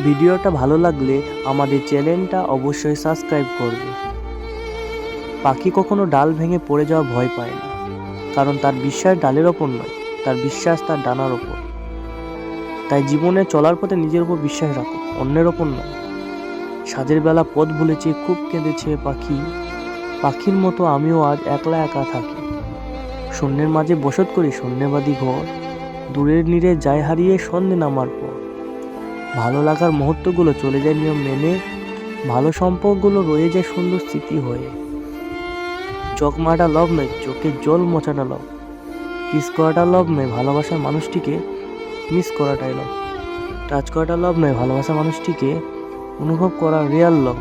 ভিডিওটা ভালো লাগলে আমাদের চ্যানেলটা অবশ্যই সাবস্ক্রাইব করবে। পাখি কখনো ডাল ভেঙে পড়ে যাওয়া ভয় পায় না, কারণ তার বিশ্বাস ডালের ওপর নয়, তার বিশ্বাস তার ডানার ওপর। তাই জীবনে চলার পথে নিজের উপর বিশ্বাস রাখো, অন্যের ওপর নয়। সাঁঝের বেলা পথ ভুলেছে, খুব কেঁদেছে পাখি, পাখির মতো আমিও আজ একলা একা থাকি। শূন্যের মাঝে বসত করি শূন্যবাদী ঘর, দূরের নীড়ে যায় হারিয়ে সন্ধে নামার পর। ভালো লাগার মুহূর্তগুলো চলে যায় নিয়ম মেনে, ভালো সম্পর্কগুলো রয়ে যায় সুন্দর স্মৃতি হয়ে। চোখ মারাটা লভ নয়, চোখে জল মোছাটা লভ। কিস করাটা লভ নয়, ভালোবাসার মানুষটিকে মিস করাটাই লভ। টাচ করাটা লভ নয়, ভালোবাসার মানুষটিকে অনুভব করা রিয়াল লভ।